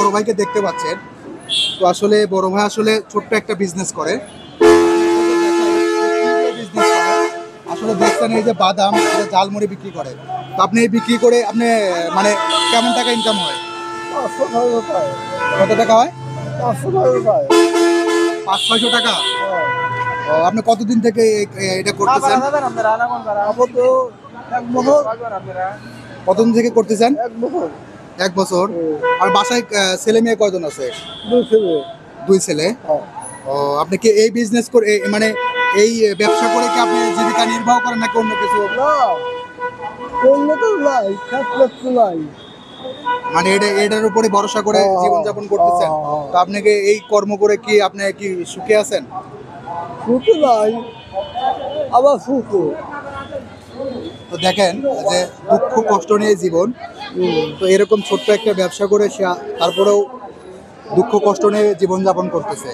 বড় ভাইকে দেখতে পাচ্ছেন। তো আসলে বড় ভাই আসলে ছোট্ট একটা বিজনেস করে। আসলে দেখছেন এই যে বাদাম, এটা ঝালমুড়ি বিক্রি করে। তো আপনি এই বিক্রি করে আপনি মানে কেমন টাকা ইনকাম হয়? 500 টাকা কত টাকা হয়? 500 টাকা 500-600 টাকা। ও, আপনি কতদিন থেকে এটা করতেছেন? আপাতত 1 বছর কতদিন থেকে করতেছেন? 1 বছর 1 বছর। আর বাসায় ছেলে মেয়ে কয়জন আছে? 2 ছেলে 2 ছেলে। ও, আপনি কি এই বিজনেস করে মানে এই ব্যবসা করে কি আপনি জীবিকা নির্বাহ করেন নাকি অন্য কিছু? না করলে তো নাই খাস তো নাই মানে এটার উপরে ভরসা করে জীবনযাপন করতেছেন। তো আপনাকে এই কর্ম করে কি আপনি কি সুখে আছেন? সুখে নাই আবার সুখে তো দেখেন যে দুঃখ কষ্ট নিয়ে জীবন। তো এরকম ছোট্ট একটা ব্যবসা করে সে তারপরেও দুঃখ কষ্ট নিয়ে জীবনযাপন করতেছে।